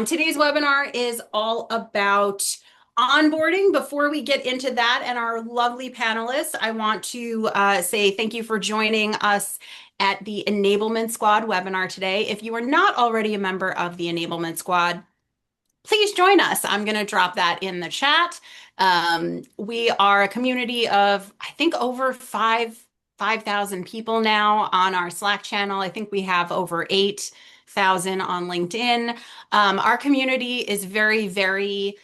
Today's webinar is all about onboarding. Before we get into that and our lovely panelists, I want to say thank you for joining us at the Enablement Squad webinar today. If you are not already a member of the Enablement Squad, please join us. I'm going to drop that in the chat. We are a community of, I think, over 5,000 people now on our Slack channel. I think we have over 8,000 on LinkedIn. Our community is very, very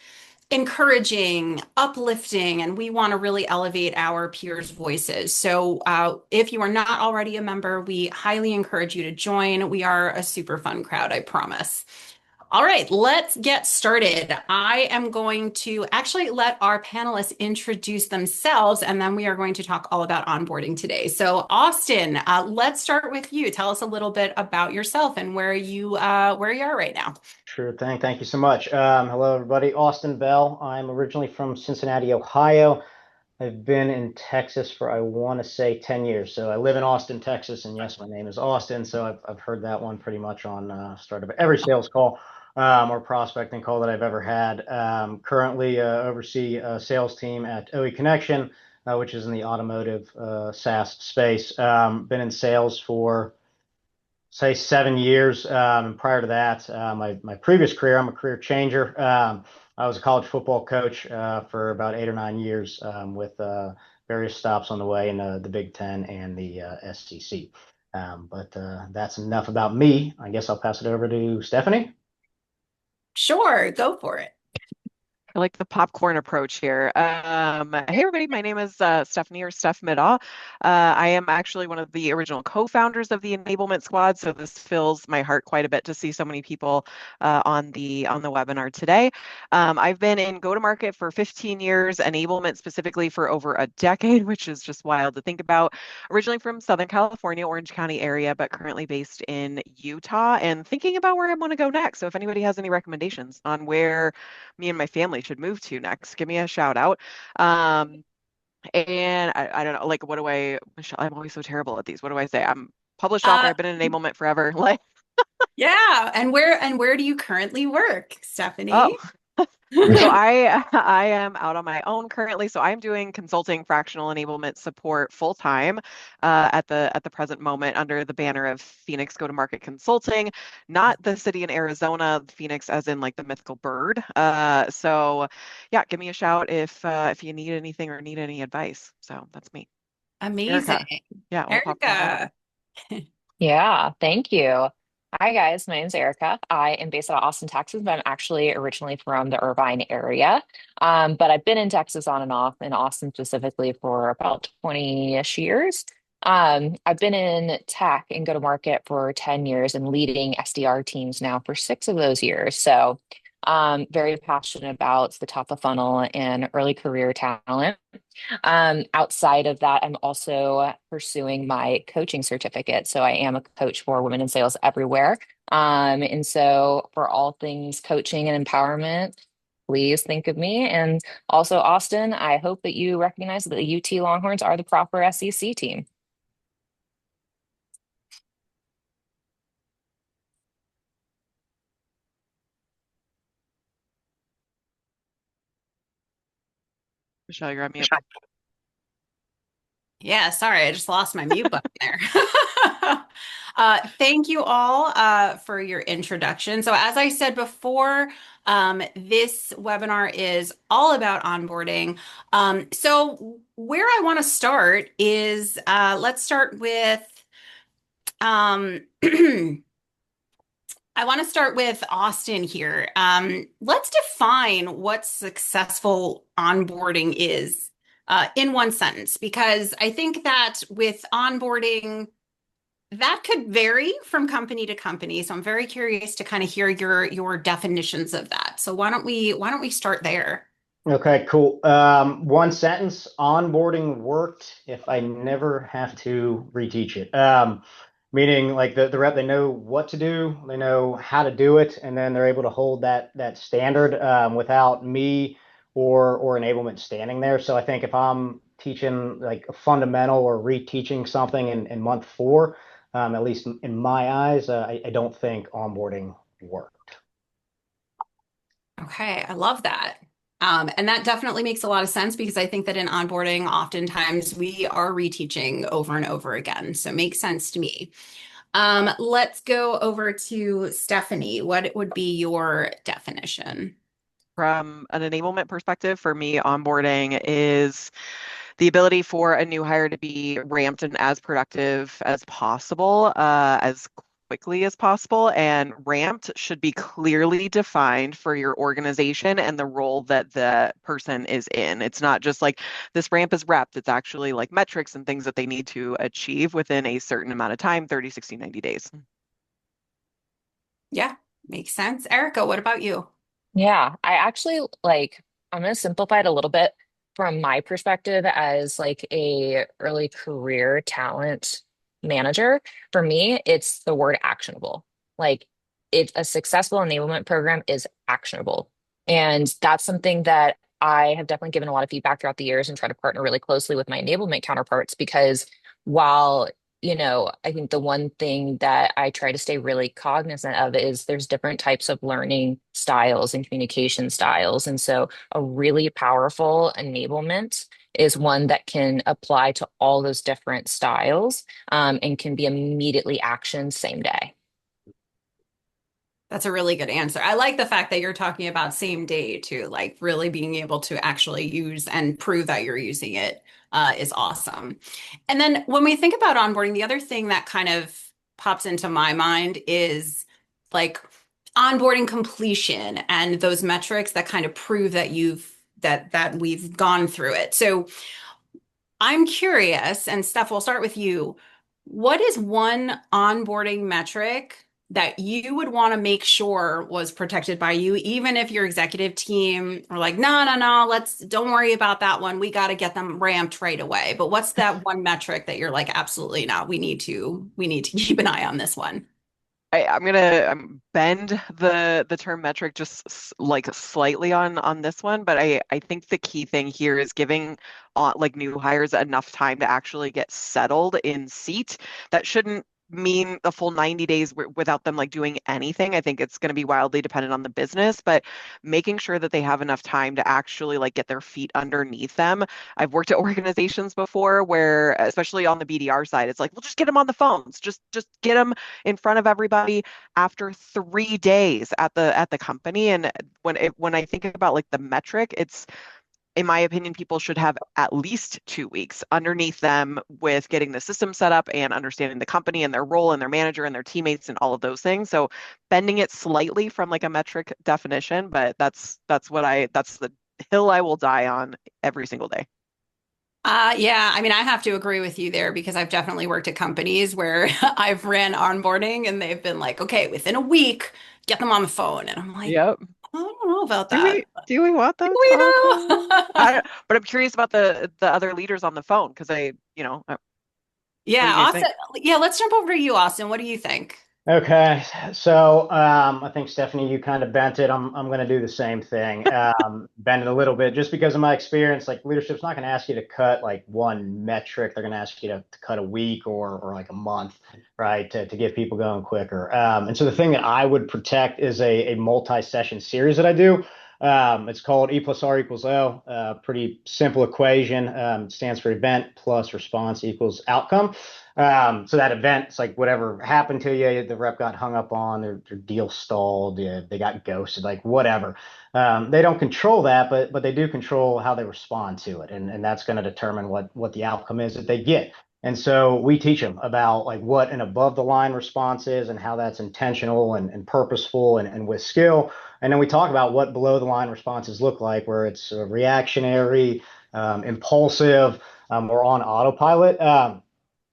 encouraging, uplifting, and we want to really elevate our peers' voices. So if you are not already a member, we highly encourage you to join. We are a super fun crowd, I promise. All right, let's get started. I am going to actually let our panelists introduce themselves, and then we are going to talk all about onboarding today. So, Austin, let's start with you. Tell us a little bit about yourself and where you are right now. Sure thing. Thank you so much. Hello, everybody. Austin Bell. I'm originally from Cincinnati, Ohio. I've been in Texas for, I want to say, 10 years. So I live in Austin, Texas. And yes, my name is Austin. So I've heard that one pretty much on start of every sales call or prospecting call that I've ever had. Currently oversee a sales team at OE Connection, which is in the automotive SaaS space. Been in sales for say 7 years. And prior to that, my previous career, I'm a career changer. I was a college football coach for about 8 or 9 years with various stops on the way in the Big Ten and the SEC. But that's enough about me. I guess I'll pass it over to Stephanie. Sure, go for it. I like the popcorn approach here. Hey, everybody. My name is Stephanie or Steph Middaugh. I am actually one of the original co-founders of the Enablement Squad, so this fills my heart quite a bit to see so many people on the webinar today. I've been in go-to-market for 15 years, enablement specifically for over a decade, which is just wild to think about. Originally from Southern California, Orange County area, but currently based in Utah and thinking about where I want to go next. So if anybody has any recommendations on where me and my family should move to next, give me a shout out. And I don't know, like, what do I, Michelle, I'm always so terrible at these. What do I say? I'm published author. Uh, I've been in enablement forever. Like, yeah, and where do you currently work, oh, Stephanie? so I am out on my own currently. So I'm doing consulting fractional enablement support full time at the present moment under the banner of Phoenix Go-to-Market Consulting, not the city in Arizona, Phoenix as in like the mythical bird. So yeah, give me a shout if you need anything or need any advice. So that's me. Amazing. Erica. Yeah, we'll popcorn it up. Erica. Yeah, thank you. Hi, guys. My name's Erica. I am based out of Austin, Texas, but I'm actually originally from the Irvine area. But I've been in Texas on and off, in Austin specifically, for about 20-ish years. I've been in tech and go-to-market for 10 years and leading SDR teams now for 6 of those years. So very passionate about the top of funnel and early career talent. Outside of that, I'm also pursuing my coaching certificate. So I am a coach for women in sales everywhere. And so for all things coaching and empowerment, please think of me. And also, Austin, I hope that you recognize that the UT Longhorns are the proper SEC team. Michelle, you're on mute. Yeah, sorry, I just lost my mute button there. Thank you all for your introduction. So, as I said before, this webinar is all about onboarding. So, where I want to start is let's start with um, I want to start with Austin here. Let's define what successful onboarding is in one sentence, because I think that with onboarding, that could vary from company to company. So I'm very curious to kind of hear your definitions of that. So why don't we start there? Okay, cool. One sentence, onboarding worked if I never have to reteach it. Meaning like the rep, they know what to do, they know how to do it, and then they're able to hold that standard without me or enablement standing there. So I think if I'm teaching like a fundamental or reteaching something in month 4, at least in my eyes, I don't think onboarding worked. Okay, I love that. And that definitely makes a lot of sense because I think that in onboarding, oftentimes we are reteaching over and over again. So it makes sense to me. Let's go over to Stephanie. What would be your definition? From an enablement perspective, for me, onboarding is the ability for a new hire to be ramped and as productive as possible, as quickly as possible. And ramped should be clearly defined for your organization and the role that the person is in. It's not just like this ramp is repped. It's actually like metrics and things that they need to achieve within a certain amount of time, 30, 60, 90 days. Yeah, makes sense. Erica, what about you? Yeah, I actually like I'm gonna simplify it a little bit from my perspective as like a early career talent manager. For me, it's the word actionable. Like it's a successful enablement program is actionable. And that's something that I have definitely given a lot of feedback throughout the years and try to partner really closely with my enablement counterparts because while I think the one thing that I try to stay really cognizant of is there's different types of learning styles and communication styles. And so a really powerful enablement is one that can apply to all those different styles, and can be immediately actioned same day. That's a really good answer. I like the fact that you're talking about same day too, like really being able to actually use and prove that you're using it is awesome. And then when we think about onboarding, the other thing that kind of pops into my mind is like onboarding completion and those metrics that kind of prove that that we've gone through it. So I'm curious, and Steph, we'll start with you. What is one onboarding metric that you would want to make sure was protected by you, even if your executive team are like, no, no, no, don't worry about that one. We got to get them ramped right away. But what's that one metric that you're like, absolutely not. We need to keep an eye on this one. I'm gonna bend the term metric just like slightly on this one, but I think the key thing here is giving like new hires enough time to actually get settled in seat. That shouldn't mean the full 90 days without them like doing anything. I think it's going to be wildly dependent on the business, but making sure that they have enough time to actually like get their feet underneath them. I've worked at organizations before where, especially on the BDR side, it's like, well, just get them on the phones, just get them in front of everybody after 3 days at the company. And when I think about like the metric, it's in my opinion, people should have at least 2 weeks underneath them with getting the system set up and understanding the company and their role and their manager and their teammates and all of those things. So bending it slightly from like a metric definition, but that's the hill I will die on every single day. Yeah, I mean, I have to agree with you there because I've definitely worked at companies where I've ran onboarding and they've been like, okay, within a week, get them on the phone. And I'm like, Yep. I don't know about Do that. we want them We on the phone? know. But I'm curious about the other leaders on the phone because what do Yeah, you guys Austin. think? Yeah, let's jump over to you, Austin. What do you think? Okay, so I think Stephanie, you kind of bent it. I'm going to do the same thing, bend it a little bit, just because of my experience. Like leadership's not going to ask you to cut like one metric; they're going to ask you to cut a week or like a month, right, to get people going quicker. And so the thing that I would protect is a multi-session series that I do. It's called E plus R equals O. Pretty simple equation. It stands for event plus response equals outcome. So that event, it's like whatever happened to you, the rep got hung up on, their deal stalled, yeah, they got ghosted, like whatever. They don't control that, but they do control how they respond to it, and that's going to determine what the outcome is that they get. And so we teach them about like what an above the line response is and how that's intentional and purposeful and with skill. And then we talk about what below the line responses look like, where it's reactionary, impulsive, or on autopilot.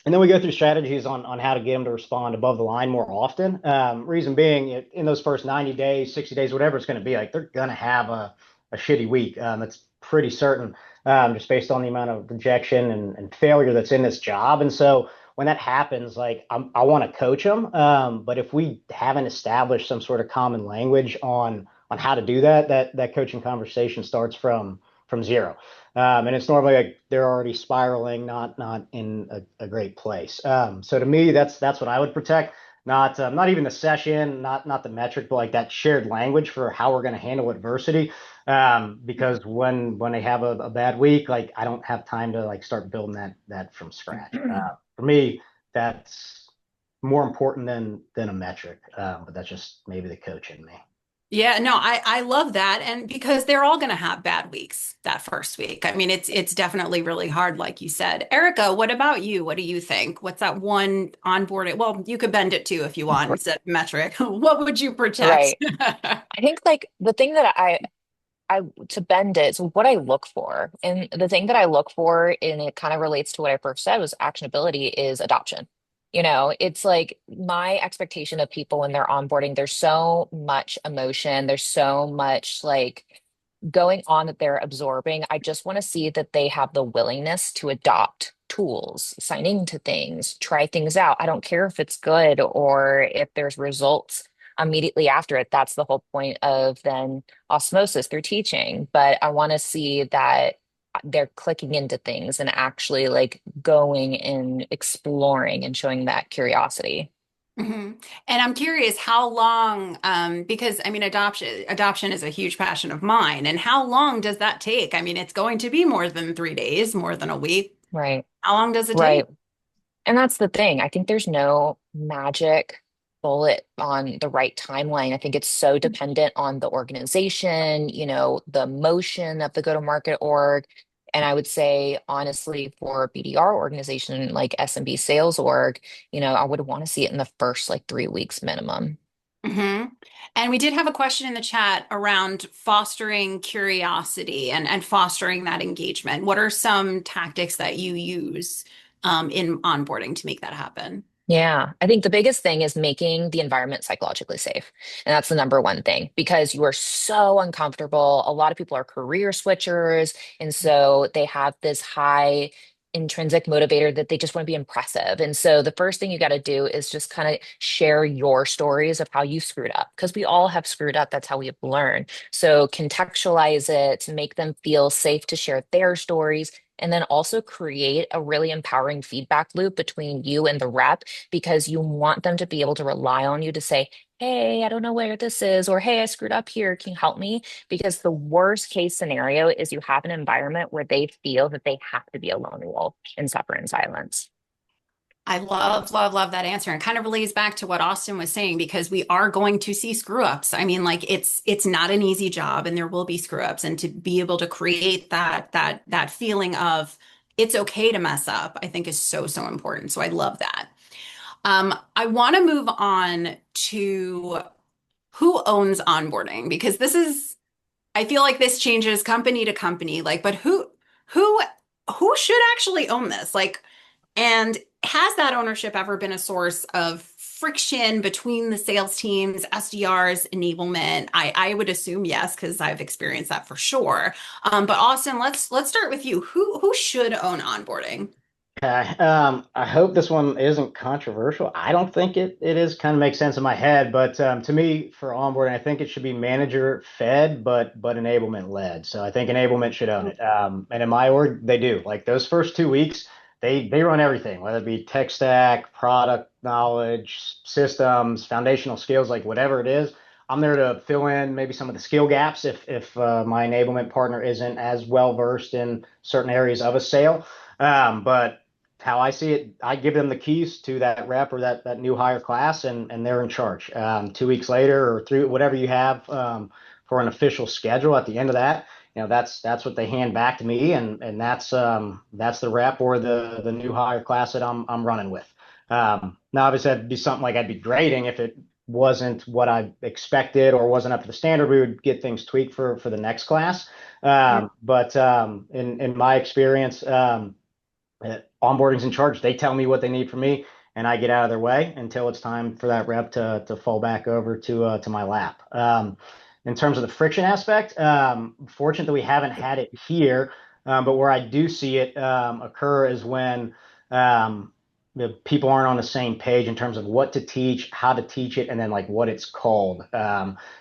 And then we go through strategies on how to get them to respond above the line more often. Reason being, in those first 90 days, 60 days, whatever it's going to be, like they're going to have a shitty week. That's pretty certain, just based on the amount of rejection and failure that's in this job. And so when that happens, like I want to coach them. But if we haven't established some sort of common language on how to do that, that coaching conversation starts from zero. And it's normally like they're already spiraling, not in a great place. So to me, that's what I would protect. not even the session, not the metric, but like that shared language for how we're going to handle adversity. Because when they have a bad week, like I don't have time to like start building that from scratch. For me, that's more important than a metric. But that's just maybe the coach in me. Yeah, no, I love that. And because they're all going to have bad weeks that first week. I mean, it's definitely really hard, like you said. Erica, what about you? What do you think? What's that one onboarding? Well, you could bend it too if you want instead of metric. What would you protect? Right. I think like the thing that I to bend it, so what I look for, and the thing that I look for, and it kind of relates to what I first said was actionability is adoption. It's like my expectation of people when they're onboarding, there's so much emotion, there's so much like going on that they're absorbing. I just want to see that they have the willingness to adopt tools, sign into things, try things out. I don't care if it's good or if there's results immediately after it. That's the whole point of then osmosis through teaching. But I want to see that they're clicking into things and actually like going and exploring and showing that curiosity. hmm And I'm curious how long, because I mean, adoption is a huge passion of mine. And how long does that take? I mean, it's going to be more than 3 days, more than a week. Right. How long does it Right. take? And that's the thing. I think there's no magic bullet on the right timeline. I think it's so dependent on the organization, the motion of the go-to-market org. And I would say, honestly, for BDR organization like SMB sales org, I would want to see it in the first like 3 weeks minimum. hmm And we did have a question in the chat around fostering curiosity and fostering that engagement. What are some tactics that you use in onboarding to make that happen? Yeah, I think the biggest thing is making the environment psychologically safe. And that's the number one thing because you are so uncomfortable. A lot of people are career switchers. And so they have this high intrinsic motivator that they just want to be impressive. And so the first thing you got to do is just kind of share your stories of how you screwed up because we all have screwed up. That's how we learn. So contextualize it to make them feel safe to share their stories. And then also create a really empowering feedback loop between you and the rep because you want them to be able to rely on you to say, hey, I don't know where this is, or hey, I screwed up here. Can you help me? Because the worst case scenario is you have an environment where they feel that they have to be a lone wolf and suffer in silence. I love, love, love that answer. And kind of relates back to what Austin was saying because we are going to see screw ups. I mean, like it's not an easy job and there will be screw ups. And to be able to create that feeling of it's okay to mess up, I think is so, so important. So I love that. I want to move on to who owns onboarding because I feel like this changes company to company. Like, but who, who should actually own this? Like, and has that ownership ever been a source of friction between the sales teams, SDRs, enablement? I would assume yes, because I've experienced that for sure. But Austin, let's start with you. Who should own onboarding? Okay. I hope this one isn't controversial. I don't think it is. Kind of makes sense in my head, but to me, for onboarding, I think it should be manager fed, but enablement led. So I think enablement should own it. And in my org, they do. Like those first 2 weeks, they run everything, whether it be tech stack, product knowledge, systems, foundational skills, like whatever it is. I'm there to fill in maybe some of the skill gaps if my enablement partner isn't as well versed in certain areas of a sale. But how I see it, I give them the keys to that rep or that new hire class, and they're in charge. 2 weeks later or three, whatever you have for an official schedule at the end of that, that's what they hand back to me, and that's the rep or the new hire class that I'm running with. Now, obviously, that'd be something like I'd be grading if it wasn't what I expected or wasn't up to the standard. We would get things tweaked for the next class. But in my experience. Onboarding's in charge. They tell me what they need from me, and I get out of their way until it's time for that rep to fall back over to my lap. In terms of the friction aspect, fortunate that we haven't had it here, but where I do see it occur is when the people aren't on the same page in terms of what to teach, how to teach it, and then like what it's called.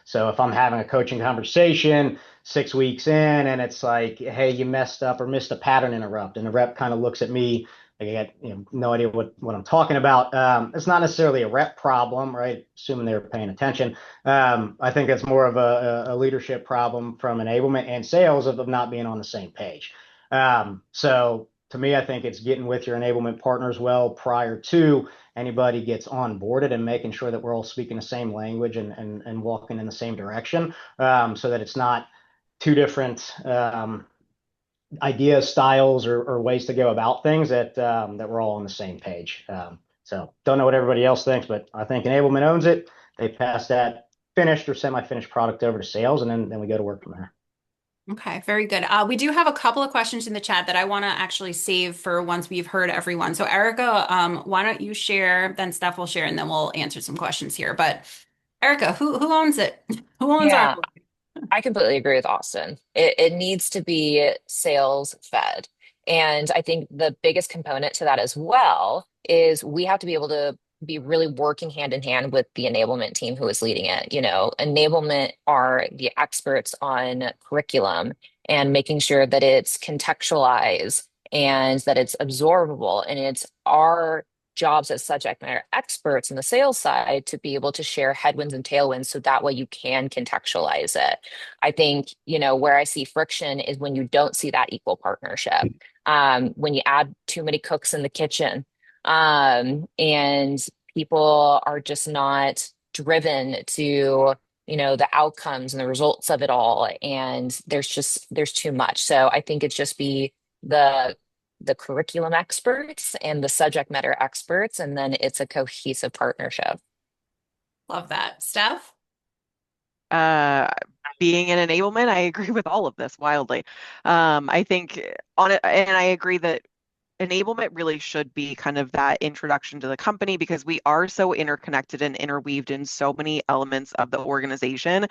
So if I'm having a coaching conversation 6 weeks in and it's like, hey, you messed up or missed a pattern interrupt, and the rep kind of looks at me Like I got no idea what I'm talking about. It's not necessarily a rep problem, right? Assuming they're paying attention. I think it's more of a leadership problem from enablement and sales of not being on the same page. So to me, I think it's getting with your enablement partners well prior to anybody gets onboarded and making sure that we're all speaking the same language and walking in the same direction, so that it's not two different ideas, styles, or ways to go about things that we're all on the same page. So don't know what everybody else thinks, but I think enablement owns it. They pass that finished or semi-finished product over to sales, and then we go to work from there. Okay, very good. We do have a couple of questions in the chat that I want to actually save for once we've heard everyone. So Erica, why don't you share, then Steph will share, and then we'll answer some questions here. But Erica, who owns it? Who owns our Yeah, I completely agree with Austin. It needs to be sales fed. And I think the biggest component to that as well is we have to be able to be really working hand in hand with the enablement team who is leading it. Enablement are the experts on curriculum and making sure that it's contextualized and that it's absorbable. And it's our jobs as subject matter experts in the sales side to be able to share headwinds and tailwinds so that way you can contextualize it. I think, where I see friction is when you don't see that equal partnership. When you add too many cooks in the kitchen, and people are just not driven to, the outcomes and the results of it all. And there's too much. So I think it's just be the curriculum experts and the subject matter experts, and then it's a cohesive partnership. Love that. Steph? Uh, Being an enablement, I agree with all of this wildly. I think on it, and I agree that enablement really should be kind of that introduction to the company because we are so interconnected and interweaved in so many elements of the organization.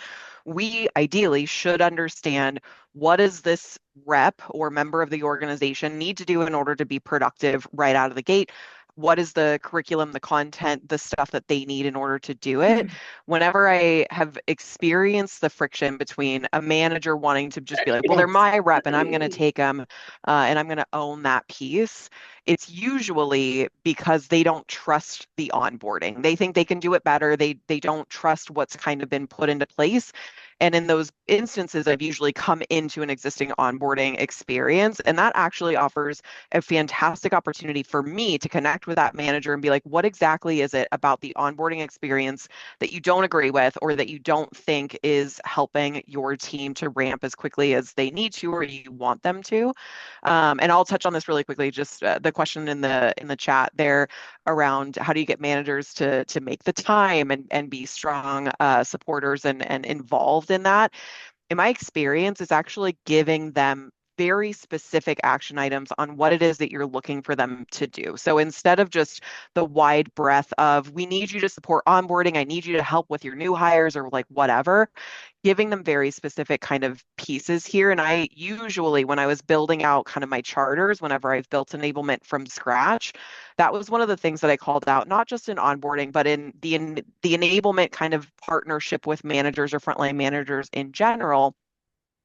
We ideally should understand what does this rep or member of the organization need to do in order to be productive right out of the gate. What is the curriculum, the content, the stuff that they need in order to do it? Whenever I have experienced the friction between a manager wanting to just be like, well, they're my rep and I'm going to take them and I'm going to own that piece, it's usually because they don't trust the onboarding. They think they can do it better. They don't trust what's kind of been put into place. And in those instances, I've usually come into an existing onboarding experience, and that actually offers a fantastic opportunity for me to connect with that manager and be like, what exactly is it about the onboarding experience that you don't agree with or that you don't think is helping your team to ramp as quickly as they need to or you want them to? And I'll touch on this really quickly, just the question in the chat there around how do you get managers to make the time and be strong supporters and involved in that. In my experience, is actually giving them very specific action items on what it is that you're looking for them to do. So instead of just the wide breadth of, we need you to support onboarding, I need you to help with your new hires or like whatever, giving them very specific kind of pieces here. And I usually, when I was building out kind of my charters, whenever I've built enablement from scratch, that was one of the things that I called out, not just in onboarding, but in the enablement kind of partnership with managers or frontline managers in general.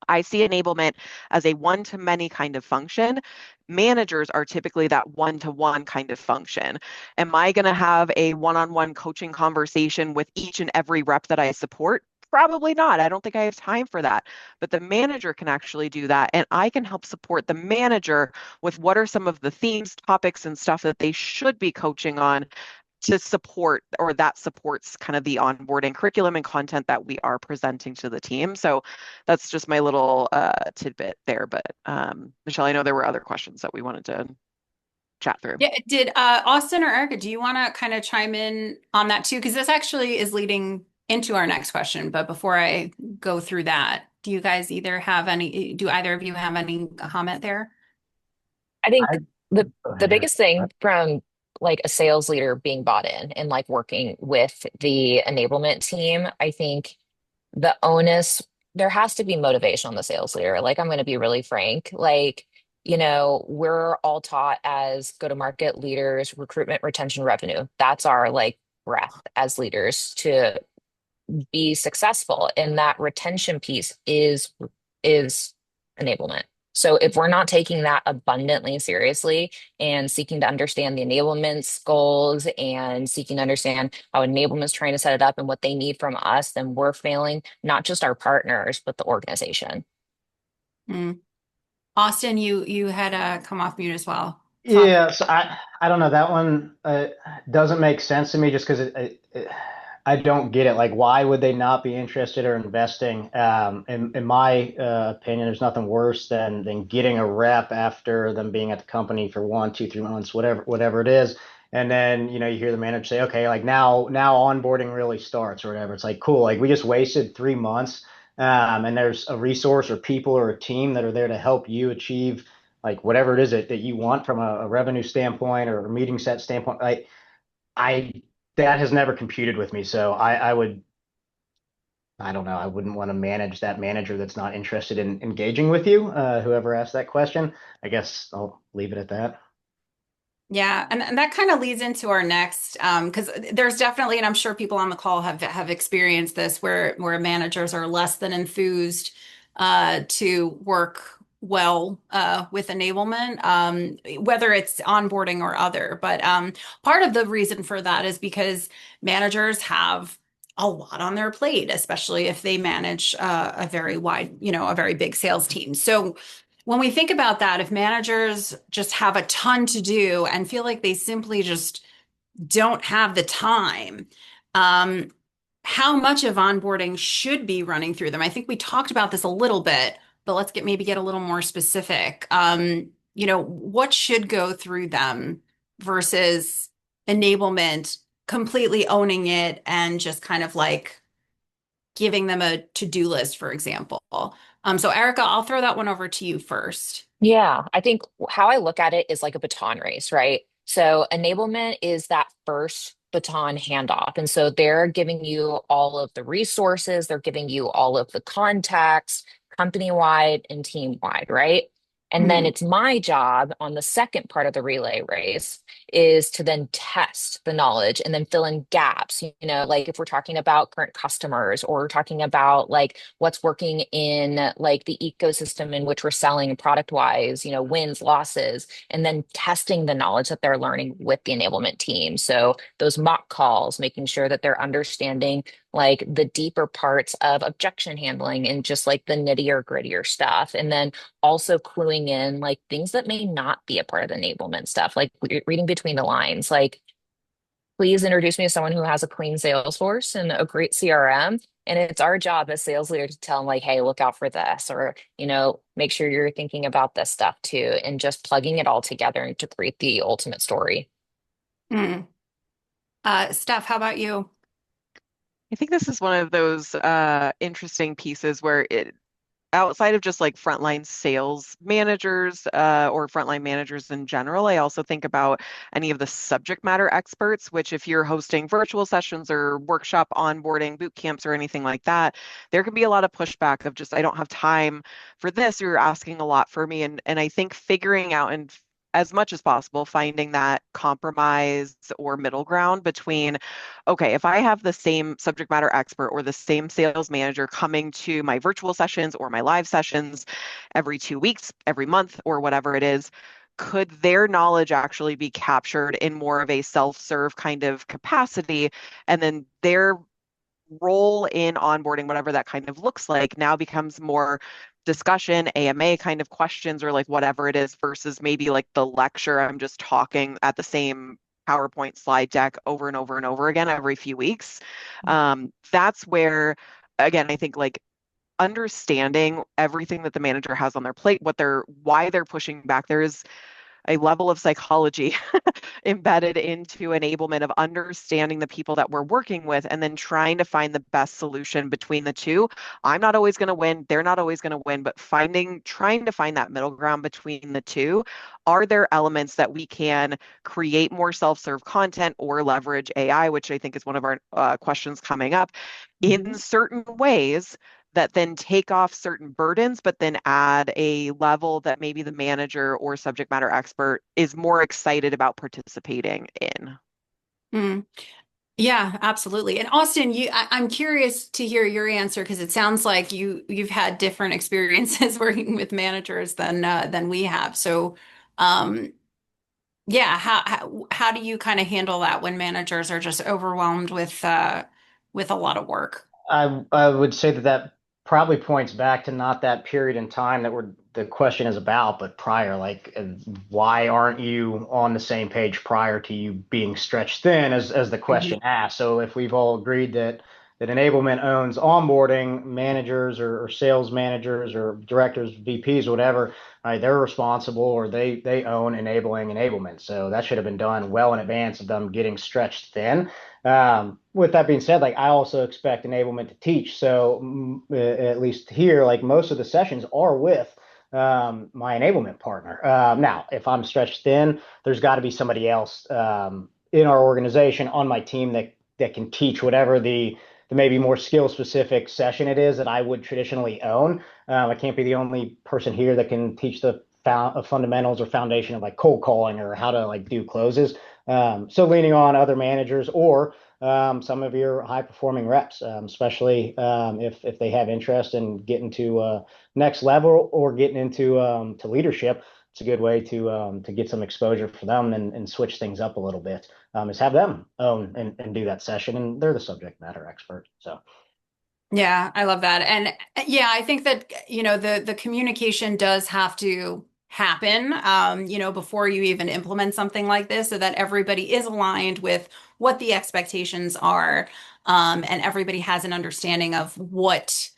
I see enablement as a one-to-many kind of function. Managers are typically that one-to-one kind of function. Am I going to have a one-on-one coaching conversation with each and every rep that I support? Probably not. I don't think I have time for that. But the manager can actually do that. And I can help support the manager with what are some of the themes, topics, and stuff that they should be coaching on to support, or that supports kind of the onboarding curriculum and content that we are presenting to the team. So that's just my little tidbit there. But Michelle, I know there were other questions that we wanted to chat through. Yeah, did Austin or Erica, do you want to kind of chime in on that too? Because this actually is leading into our next question. But before I go through that, do you guys either have any, do either of you have any comment there? I think I the biggest thing from like a sales leader being bought in and like working with the enablement team, I think the onus, there has to be motivation on the sales leader. Like, I'm going to be really frank. Like, we're all taught as go-to-market leaders, recruitment, retention, revenue. That's our like breath as leaders to be successful. And that retention piece is enablement. So if we're not taking that abundantly seriously and seeking to understand the enablement's goals and seeking to understand how enablement's trying to set it up and what they need from us, then we're failing not just our partners, but the organization. Mm. Austin, you had come off mute as well. Thoughts? Yeah, so I don't know. That one doesn't make sense to me just because I don't get it. Like, why would they not be interested or investing? In my opinion, there's nothing worse than getting a rep after them being at the company for 1, 2, 3 months, whatever it is, and then you hear the manager say, okay, like now onboarding really starts or whatever. It's like cool, like we just wasted 3 months, and there's a resource or people or a team that are there to help you achieve like whatever it is that you want from a revenue standpoint or a meeting set standpoint. I that has never computed with me. So I don't know. I wouldn't want to manage that manager that's not interested in engaging with you. Whoever asked that question, I guess I'll leave it at that. Yeah, and that kind of leads into our next, because there's definitely, and I'm sure people on the call have experienced this, where managers are less than enthused to work well with enablement, whether it's onboarding or other. But part of the reason for that is because managers have a lot on their plate, especially if they manage a very wide, a very big sales team. So when we think about that, if managers just have a ton to do and feel like they simply just don't have the time, um, how much of onboarding should be running through them? I think we talked about this a little bit, but let's maybe get a little more specific. What should go through them versus enablement, completely owning it and just kind of like giving them a to-do list, for example. So Erica, I'll throw that one over to you first. Yeah, I think how I look at it is like a baton race, right? So enablement is that first baton handoff. And so they're giving you all of the resources, they're giving you all of the context, company-wide and team-wide, right? And then Hmm. it's my job on the second part of the relay race is to then test the knowledge and then fill in gaps. Like if we're talking about current customers or we're talking about like what's working in like the ecosystem in which we're selling product wise, wins, losses, and then testing the knowledge that they're learning with the enablement team. So those mock calls, making sure that they're understanding like the deeper parts of objection handling and just like the nittier grittier stuff. And then also cluing in like things that may not be a part of the enablement stuff, like reading between the lines, like please introduce me to someone who has a clean Salesforce and a great CRM. And it's our job as sales leader to tell them like, hey, look out for this, or, make sure you're thinking about this stuff too, and just plugging it all together to create the ultimate story. Hmm. Steph, how about you? I think this is one of those interesting pieces where outside of just like frontline sales managers or frontline managers in general, I also think about any of the subject matter experts, which if you're hosting virtual sessions or workshop onboarding boot camps or anything like that, there can be a lot of pushback of just, I don't have time for this, you're asking a lot for me. And I think figuring out and as much as possible, finding that compromise or middle ground between, okay, if I have the same subject matter expert or the same sales manager coming to my virtual sessions or my live sessions every 2 weeks, every month, or whatever it is, could their knowledge actually be captured in more of a self-serve kind of capacity? And then their role in onboarding, whatever that kind of looks like, now becomes more discussion, AMA kind of questions, or like whatever it is, versus maybe like the lecture. I'm just talking at the same PowerPoint slide deck over and over and over again every few weeks. That's where, again, I think like understanding everything that the manager has on their plate, why they're pushing back. There is a level of psychology embedded into enablement of understanding the people that we're working with and then trying to find the best solution between the two. I'm not always going to win. They're not always going to win, but trying to find that middle ground between the two. Are there elements that we can create more self-serve content or leverage AI, which I think is one of our questions coming up, in certain ways that then take off certain burdens, but then add a level that maybe the manager or subject matter expert is more excited about participating in. Hmm. Yeah, absolutely. And Austin, I'm curious to hear your answer because it sounds like you've had different experiences working with managers than we have. So, um, yeah, how do you kind of handle that when managers are just overwhelmed with a lot of work? I would say that that probably points back to not that period in time that the question is about, but prior. Like, why aren't you on the same page prior to you being stretched thin, as the question asks? So if we've all agreed that enablement owns onboarding managers or sales managers or directors, VPs, whatever, they're responsible or they own enablement. So that should have been done well in advance of them getting stretched thin. With that being said, like I also expect enablement to teach. So at least here, like most of the sessions are with my enablement partner. Now, if I'm stretched thin, there's got to be somebody else in our organization on my team that can teach whatever the maybe more skill specific session it is that I would traditionally own. I can't be the only person here that can teach the fundamentals or foundation of like cold calling or how to like do closes. So leaning on other managers or some of your high performing reps, especially if they have interest in getting to next level or getting into to leadership. It's a good way to get some exposure for them and switch things up a little bit. Is have them own and do that session, and they're the subject matter expert. So Yeah, I love that. And yeah, I think that, the communication does have to happen, before you even implement something like this so that everybody is aligned with what the expectations are, and everybody has an understanding of what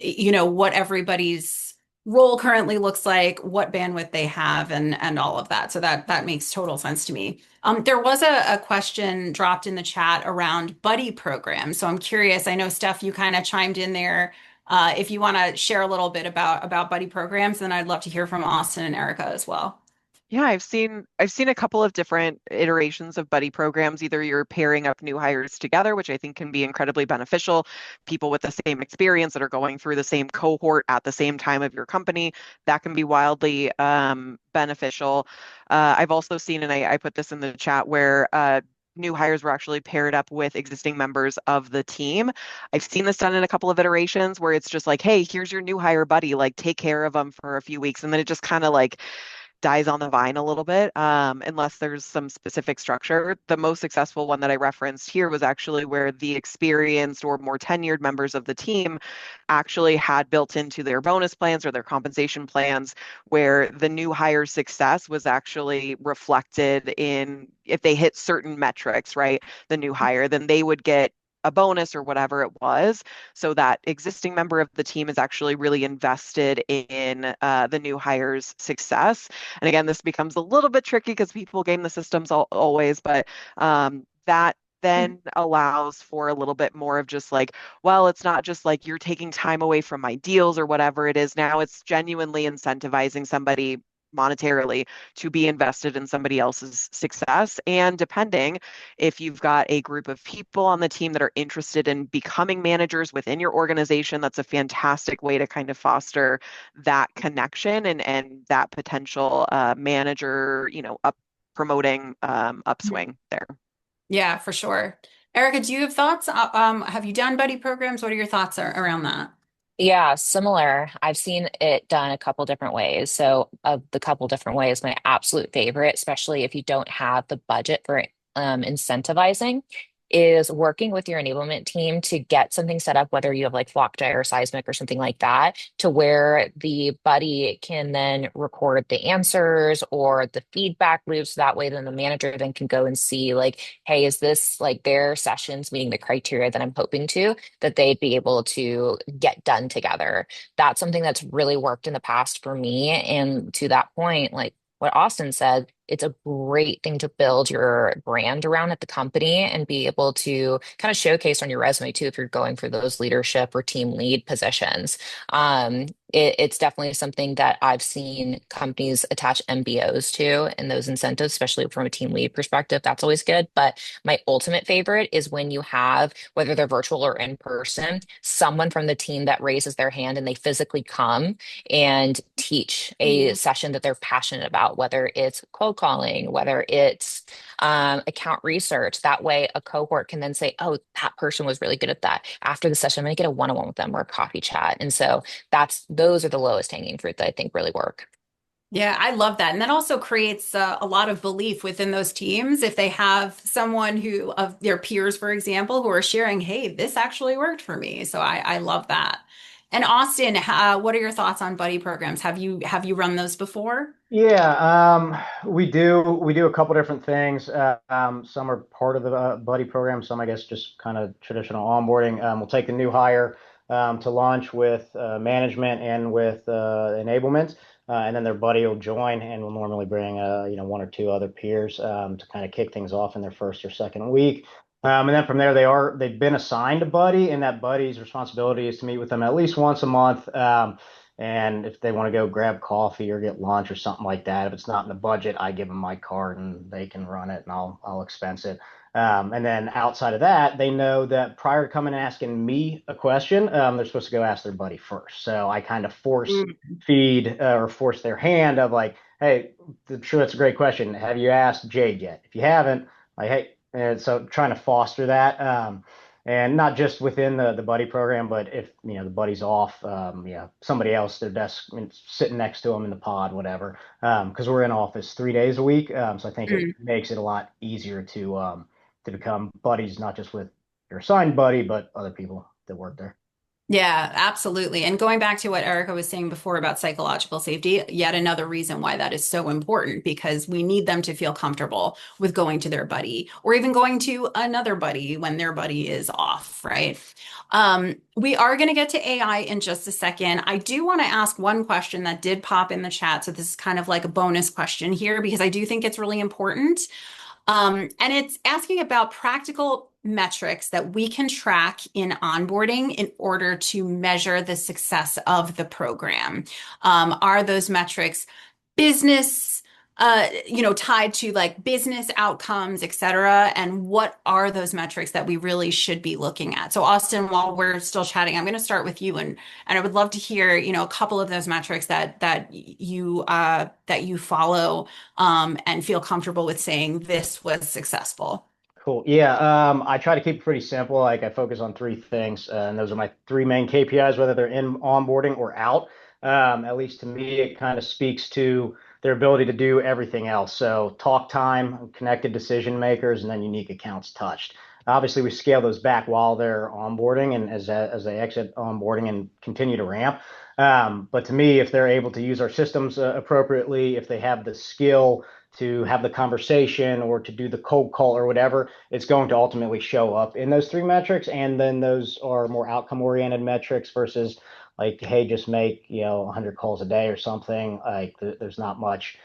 everybody's role currently looks like, what bandwidth they have, and all of that. So that makes total sense to me. There was a question dropped in the chat around buddy programs. So I'm curious. I know Steph, you kind of chimed in there. If you want to share a little bit about buddy programs, then I'd love to hear from Austin and Erica as well. Yeah, I've seen a couple of different iterations of buddy programs. Either you're pairing up new hires together, which I think can be incredibly beneficial, people with the same experience that are going through the same cohort at the same time of your company, that can be wildly beneficial. I've also seen, and I put this in the chat, where new hires were actually paired up with existing members of the team. I've seen this done in a couple of iterations where it's just like, hey, here's your new hire buddy, like take care of them for a few weeks, and then it just kind of like dies on the vine a little bit, unless there's some specific structure. The most successful one that I referenced here was actually where the experienced or more tenured members of the team actually had built into their bonus plans or their compensation plans, where the new hire success was actually reflected in if they hit certain metrics, right? The new hire, then they would get a bonus or whatever it was. So that existing member of the team is actually really invested in the new hire's success. And again, this becomes a little bit tricky because people game the systems always, but that then allows for a little bit more of just like, well, it's not just like you're taking time away from my deals or whatever it is. Now it's genuinely incentivizing somebody monetarily to be invested in somebody else's success. And depending if you've got a group of people on the team that are interested in becoming managers within your organization, that's a fantastic way to kind of foster that connection and that potential manager, up promoting upswing there. Yeah, for sure. Erica, do you have thoughts? Have you done buddy programs? What are your thoughts around that? Yeah, similar. I've seen it done a couple different ways. So, of the couple different ways, my absolute favorite, especially if you don't have the budget for incentivizing, is working with your enablement team to get something set up, whether you have like flock or seismic or something like that, to where the buddy can then record the answers or the feedback loops. That way, then the manager then can go and see, like, hey, is this like their sessions meeting the criteria that I'm hoping to? That they'd be able to get done together. That's something that's really worked in the past for me. And to that point, like what Austin said, it's a great thing to build your brand around at the company and be able to kind of showcase on your resume too if you're going for those leadership or team lead positions. It's definitely something that I've seen companies attach MBOs to and those incentives, especially from a team lead perspective. That's always good. But my ultimate favorite is when you have, whether they're virtual or in person, someone from the team that raises their hand and they physically come and teach a Mhm. session that they're passionate about, whether it's cold cold calling, whether it's account research. That way, a cohort can then say, "Oh, that person was really good at that." After the session, I'm going to get a one-on-one with them or a coffee chat. And so those are the lowest hanging fruit that I think really work. Yeah, I love that. And that also creates a lot of belief within those teams if they have someone who, of their peers, for example, who are sharing, hey, this actually worked for me. So I love that. And Austin, what are your thoughts on buddy programs? Have you run those before? Yeah, we do a couple different things. Some are part of the buddy program, some I guess just kind of traditional onboarding. We'll take the new hire to lunch with management and with enablement, and then their buddy will join, and we'll normally bring one or two other peers to kind of kick things off in their first or second week. And then from there, they've been assigned a buddy, and that buddy's responsibility is to meet with them at least once a month. And if they want to go grab coffee or get lunch or something like that, if it's not in the budget, I give them my card and they can run it and I'll expense it. And then outside of that, they know that prior to coming and asking me a question, they're supposed to go ask their buddy first. So I kind of force feed or force their hand of like, hey, I'm sure that's a great question. Have you asked Jade yet? If you haven't, like, hey, and so trying to foster that. And not just within the buddy program, but if the buddy's off, somebody else, their desk sitting next to them in the pod, whatever. Because we're in office 3 days a week, so I think it Mm. makes it a lot easier to become buddies, not just with your assigned buddy, but other people that work there. Yeah, absolutely. And going back to what Erica was saying before about psychological safety, yet another reason why that is so important because we need them to feel comfortable with going to their buddy or even going to another buddy when their buddy is off, right? We are going to get to AI in just a second. I do want to ask one question that did pop in the chat. So this is kind of like a bonus question here because I do think it's really important. And it's asking about practical metrics that we can track in onboarding in order to measure the success of the program. Are those metrics business, tied to like business outcomes, et cetera? And what are those metrics that we really should be looking at? So Austin, while we're still chatting, I'm going to start with you and I would love to hear, a couple of those metrics that you follow and feel comfortable with saying this was successful. Cool. Yeah, I try to keep it pretty simple. Like I focus on three things, and those are my three main KPIs, whether they're in onboarding or out. At least to me, it kind of speaks to their ability to do everything else. So talk time, connected decision makers, and then unique accounts touched. Obviously, we scale those back while they're onboarding and as they exit onboarding and continue to ramp. But to me, if they're able to use our systems appropriately, if they have the skill to have the conversation or to do the cold call or whatever, it's going to ultimately show up in those three metrics. And then those are more outcome oriented metrics versus like, hey, just make, 100 calls a day or something. Like there's not much.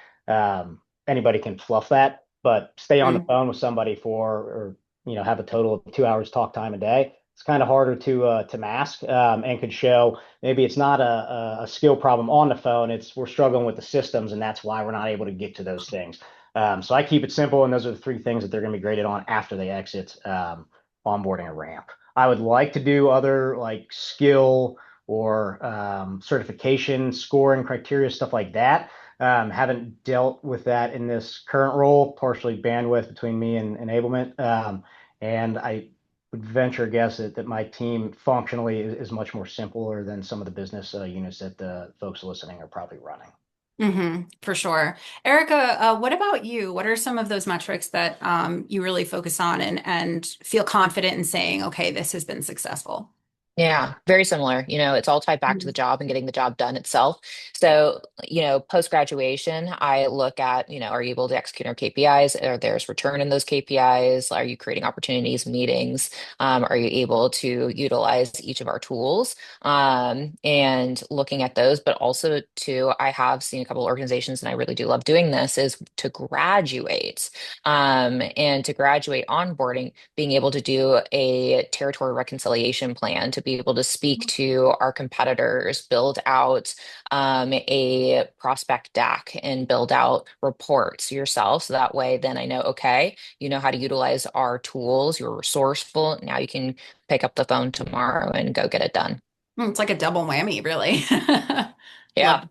Anybody can fluff that, but stay on the phone with somebody or have a total of 2 hours talk time a day. It's kind of harder to mask and could show maybe it's not a skill problem on the phone. It's we're struggling with the systems, and that's why we're not able to get to those things. So I keep it simple, and those are the three things that they're going to be graded on after they exit onboarding a ramp. I would like to do other like skill or certification scoring criteria, stuff like that. Haven't dealt with that in this current role, partially bandwidth between me and enablement. And I would venture a guess that my team functionally is much more simpler than some of the business units that the folks listening are probably running. For sure. Erica, what about you? What are some of those metrics that you really focus on and feel confident in saying, okay, this has been successful? Yeah, very similar. It's all tied back to the job and getting the job done itself. So, post graduation, I look at, are you able to execute our KPIs? Are there's return in those KPIs? Are you creating opportunities, meetings? Are you able to utilize each of our tools? And looking at those, but also too, I have seen a couple of organizations, and I really do love doing this, is to graduate. And to graduate onboarding, being able to do a territory reconciliation plan to be able to speak to our competitors, build out a prospect deck and build out reports yourself. So that way, then I know, okay, you know how to utilize our tools, you're resourceful. Now you can pick up the phone tomorrow and go get it done. It's like a double whammy, really. Yeah. Love.